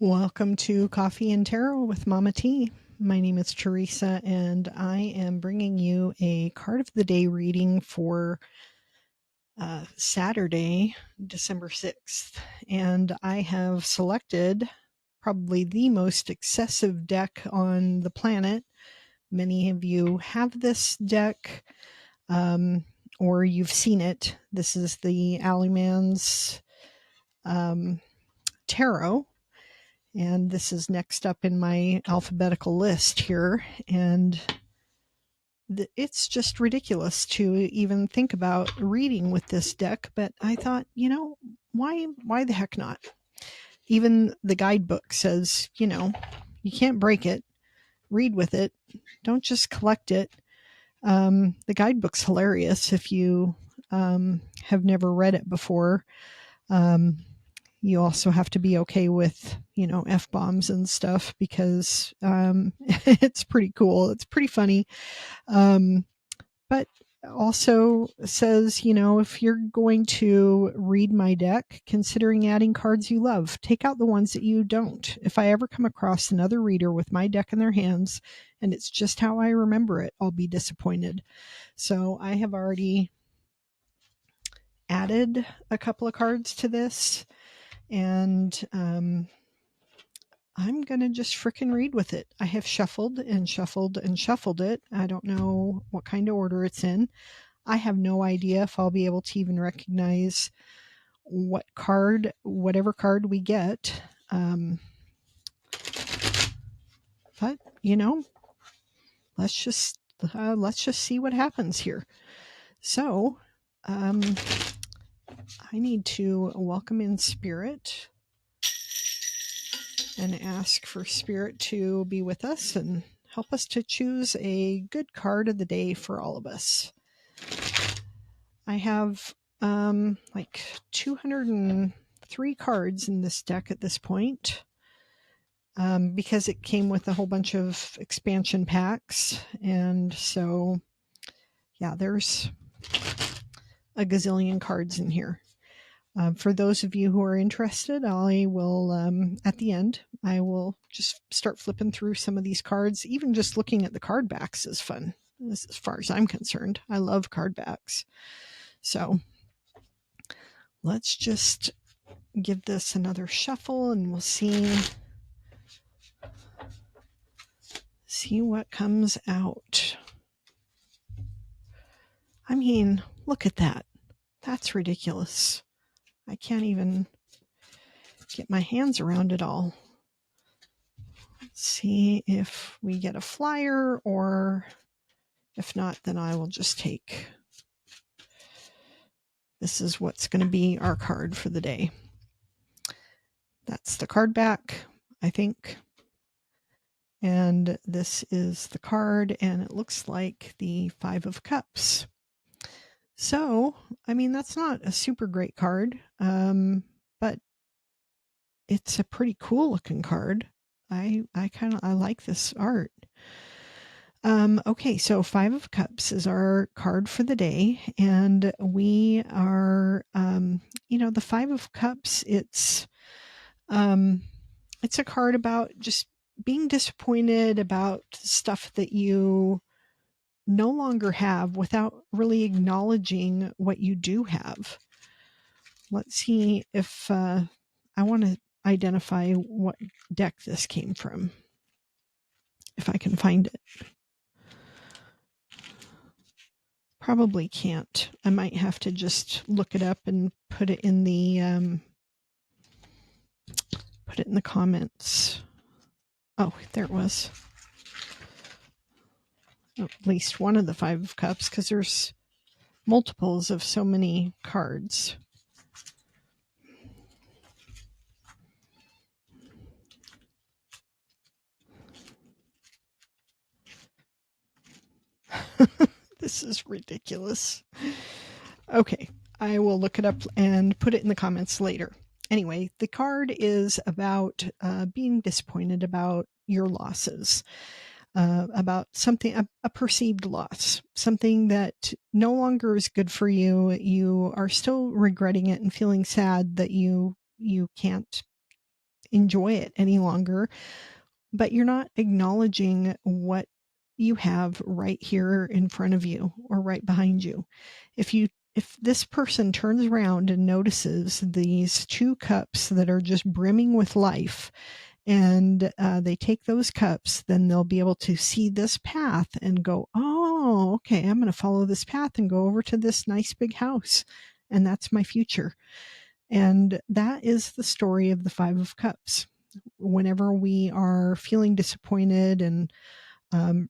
Welcome to Coffee and Tarot with Mama T. My name is Teresa, and I am bringing you a card of the day reading for Saturday, December 6th. And I have selected probably the most excessive deck on the planet. Many of you have this deck, or you've seen it. This is the Alleyman's Tarot. And this is next up in my alphabetical list here. And it's just ridiculous to even think about reading with this deck. But I thought, why the heck not? Even the guidebook says, you can't break it. Read with it. Don't just collect it. The guidebook's hilarious if you have never read it before. You also have to be okay with, F-bombs and stuff because it's pretty cool. It's pretty funny. But also says, if you're going to read my deck, considering adding cards you love, take out the ones that you don't. If I ever come across another reader with my deck in their hands and it's just how I remember it, I'll be disappointed. So I have already added a couple of cards to this. And I'm going to just frickin' read with it. I have shuffled and shuffled and shuffled it. I don't know what kind of order it's in. I have no idea if I'll be able to even recognize whatever card we get. But, let's just see what happens here. So, I need to welcome in Spirit and ask for Spirit to be with us and help us to choose a good card of the day for all of us. I have like 203 cards in this deck at this point, because it came with a whole bunch of expansion packs. And so, yeah, there's a gazillion cards in here. For those of you who are interested, I will, at the end, I will just start flipping through some of these cards. Even just looking at the card backs is fun, as far as I'm concerned. I love card backs. So let's just give this another shuffle and we'll see what comes out. I mean, look at that. That's ridiculous. I can't even get my hands around it all. Let's see if we get a flyer, or if not, then I will just take. This is what's going to be our card for the day. That's the card back, I think. And this is the card, and it looks like the Five of Cups. So, I mean, that's not a super great card, but it's a pretty cool looking card. I like this art. Okay, so Five of Cups is our card for the day, and we are, the Five of Cups. It's a card about just being disappointed about stuff that you no longer have without really acknowledging what you do have. Let's see if I want to identify what deck this came from, if I can find it. Probably can't. I might have to just look it up and put it in the comments. Oh, there it was. Oh, at least one of the Five of Cups, because there's multiples of so many cards. This is ridiculous. Okay, I will look it up and put it in the comments later. Anyway, the card is about being disappointed about your losses, about something, a perceived loss, something that no longer is good for you. You are still regretting it and feeling sad that you can't enjoy it any longer, but you're not acknowledging what you have right here in front of you or right behind you. If this person turns around and notices these 2 cups that are just brimming with life, and they take those cups, then they'll be able to see this path and go, oh, okay, I'm going to follow this path and go over to this nice big house, and that's my future. And that is the story of the 5 of Cups. Whenever we are feeling disappointed and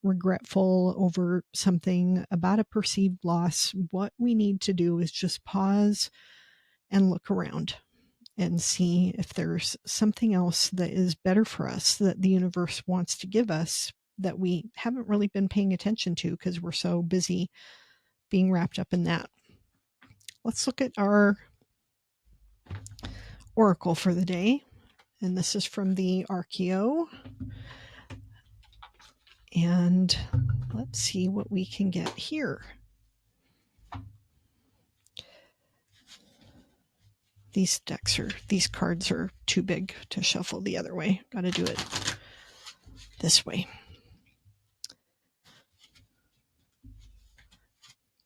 regretful over something about a perceived loss, what we need to do is just pause and look around and see if there's something else that is better for us that the universe wants to give us that we haven't really been paying attention to because we're so busy being wrapped up in that. Let's look at our oracle for the day. And this is from the Archeo. And let's see what we can get here. These cards are too big to shuffle the other way. Got to do it this way.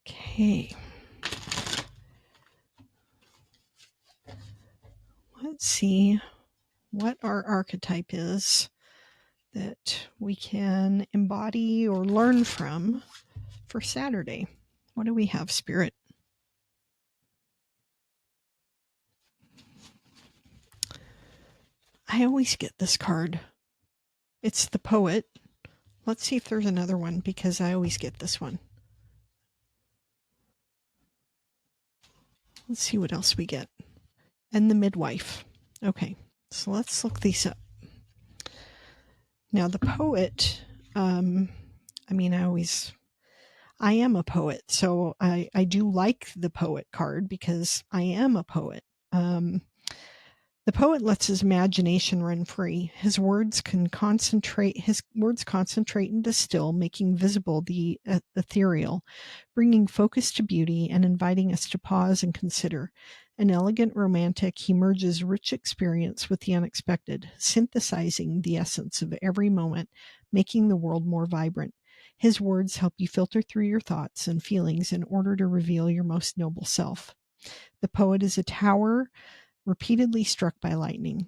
Okay. Let's see what our archetype is that we can embody or learn from for Saturday. What do we have, Spirit? I always get this card. It's the Poet. Let's see if there's another one because I always get this one. Let's see what else we get. And the Midwife. Okay, so let's look these up. Now the Poet, I am a poet, so I do like the Poet card because I am a poet. The poet lets his imagination run free. His words concentrate and distill, making visible the ethereal, bringing focus to beauty and inviting us to pause and consider. An elegant romantic, he merges rich experience with the unexpected, synthesizing the essence of every moment, making the world more vibrant. His words help you filter through your thoughts and feelings in order to reveal your most noble self. The poet is a tower repeatedly struck by lightning.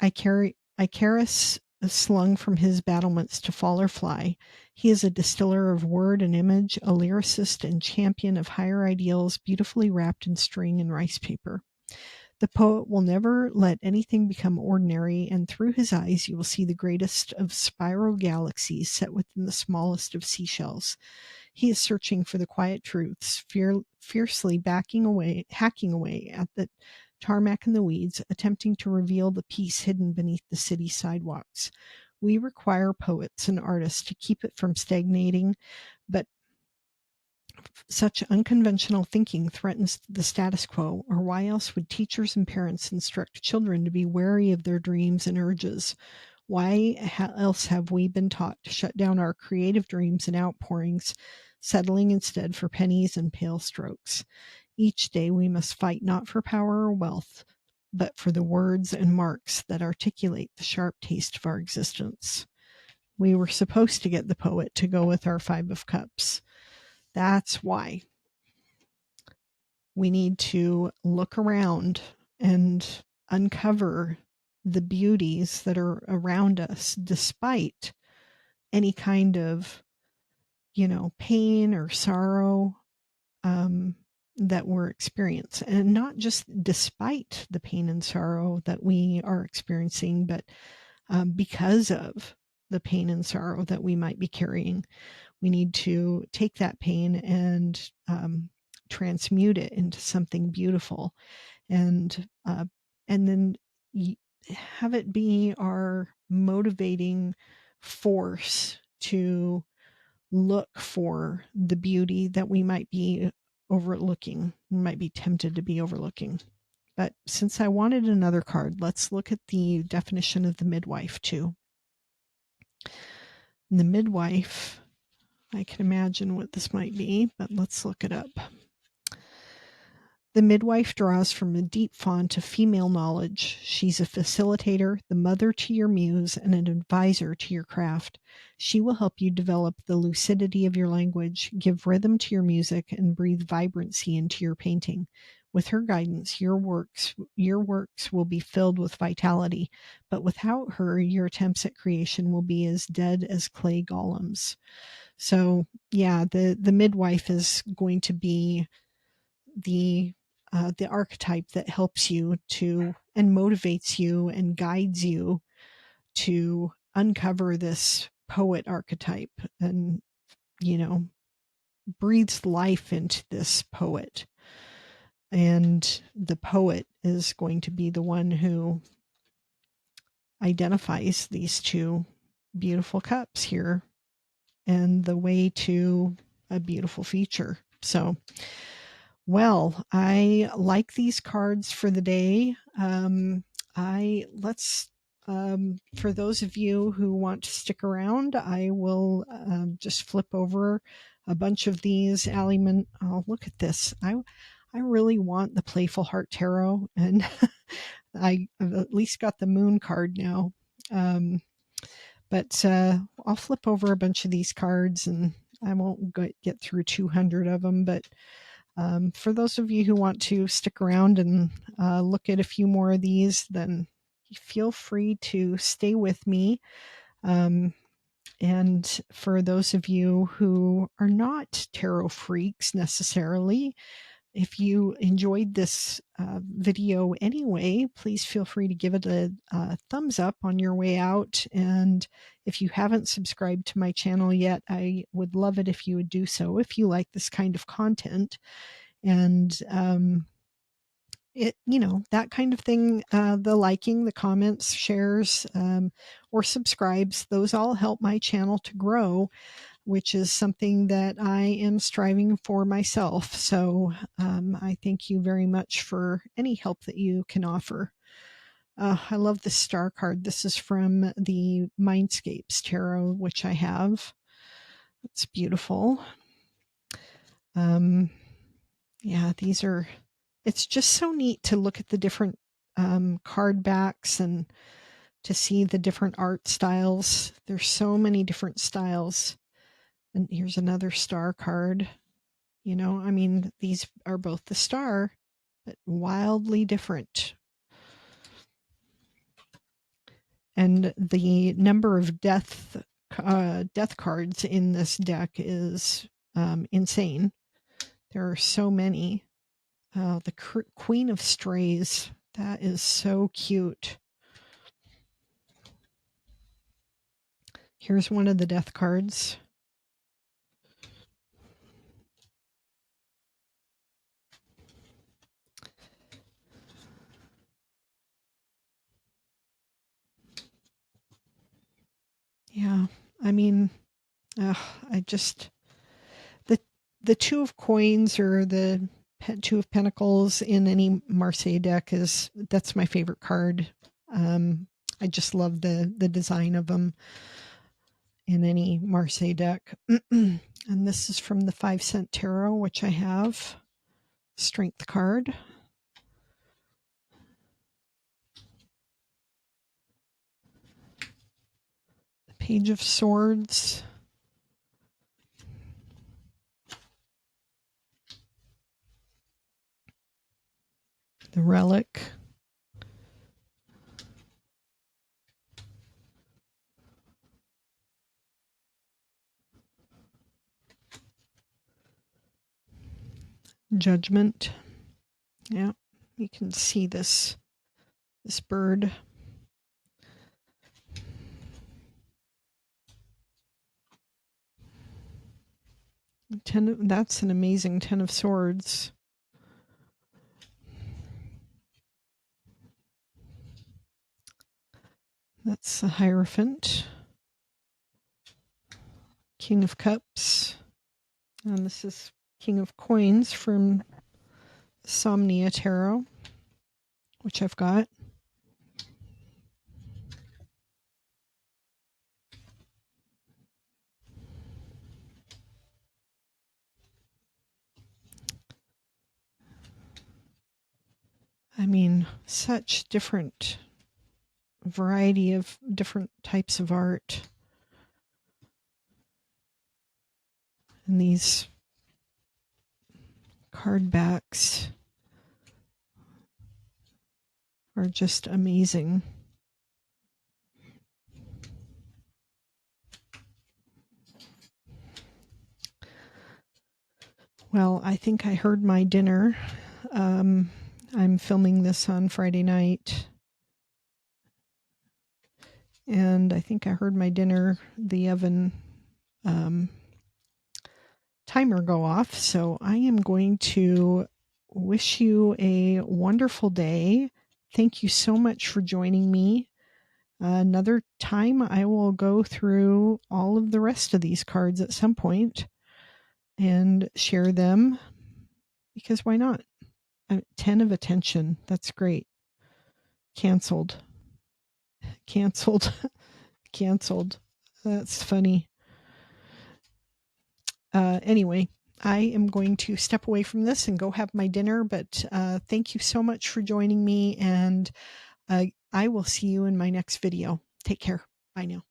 Icarus slung from his battlements to fall or fly. He is a distiller of word and image, a lyricist and champion of higher ideals, beautifully wrapped in string and rice paper. The poet will never let anything become ordinary, and through his eyes you will see the greatest of spiral galaxies set within the smallest of seashells. He is searching for the quiet truths, fiercely hacking away at the tarmac and the weeds, attempting to reveal the peace hidden beneath the city sidewalks. We require poets and artists to keep it from stagnating, but such unconventional thinking threatens the status quo, or why else would teachers and parents instruct children to be wary of their dreams and urges? Why else have we been taught to shut down our creative dreams and outpourings, settling instead for pennies and pale strokes? Each day we must fight not for power or wealth, but for the words and marks that articulate the sharp taste of our existence. We were supposed to get the poet to go with our 5 of Cups. That's why we need to look around and uncover the beauties that are around us, despite any kind of, pain or sorrow that we're experiencing. And not just despite the pain and sorrow that we are experiencing, but because of the pain and sorrow that we might be carrying. We need to take that pain and transmute it into something beautiful, and then have it be our motivating force to look for the beauty that we might be overlooking, we might be tempted to be overlooking. But since I wanted another card, let's look at the definition of the midwife too. The midwife, I can imagine what this might be, but let's look it up. The midwife draws from a deep font of female knowledge. She's a facilitator, the mother to your muse, and an advisor to your craft. She will help you develop the lucidity of your language, give rhythm to your music, and breathe vibrancy into your painting. With her guidance, your works will be filled with vitality, but without her, your attempts at creation will be as dead as clay golems. So, yeah, the midwife is going to be the archetype that helps you to and motivates you and guides you to uncover this poet archetype and, you know, breathes life into this poet. And the poet is going to be the one who identifies these two beautiful cups here and the way to a beautiful future. So, well, I like these cards for the day. For those of you who want to stick around, I will just flip over a bunch of these Alleyman. Oh, look at this. I really want the Playful Heart Tarot, and I've at least got the Moon card now. But I'll flip over a bunch of these cards, and I won't get through 200 of them, but for those of you who want to stick around and look at a few more of these, then feel free to stay with me. And for those of you who are not tarot freaks necessarily, if you enjoyed this video anyway, please feel free to give it a thumbs up on your way out. And if you haven't subscribed to my channel yet, I would love it if you would do so if you like this kind of content. And that kind of thing, the liking, the comments, shares, or subscribes, those all help my channel to grow, which is something that I am striving for myself. So I thank you very much for any help that you can offer. I love this star card. This is from the Mindscapes Tarot, which I have. It's beautiful. Yeah, it's just so neat to look at the different card backs and to see the different art styles. There's so many different styles. And here's another star card. These are both the star, but wildly different. And the number of death cards in this deck is insane. There are so many. The Queen of Strays. That is so cute. Here's one of the death cards. Yeah, the Two of Coins or the Two of Pentacles in any Marseille deck that's my favorite card. I just love the design of them in any Marseille deck. And this is from the 5-cent tarot, which I have. Strength card. The Page of Swords. The Relic. Judgment. Yeah, you can see this bird. That's an amazing 10 of Swords. That's the Hierophant. King of Cups. And this is King of Coins from Somnia Tarot, which I've got. such different variety of different types of art. And these card backs are just amazing. Well, I think I heard my dinner. I'm filming this on Friday night. And I think I heard my dinner, the oven timer go off. So I am going to wish you a wonderful day. Thank you so much for joining me. Another time I will go through all of the rest of these cards at some point and share them, because why not? 10 of attention. That's great. Canceled. Canceled. That's funny. Anyway, I am going to step away from this and go have my dinner, but thank you so much for joining me, and I will see you in my next video. Take care. Bye now.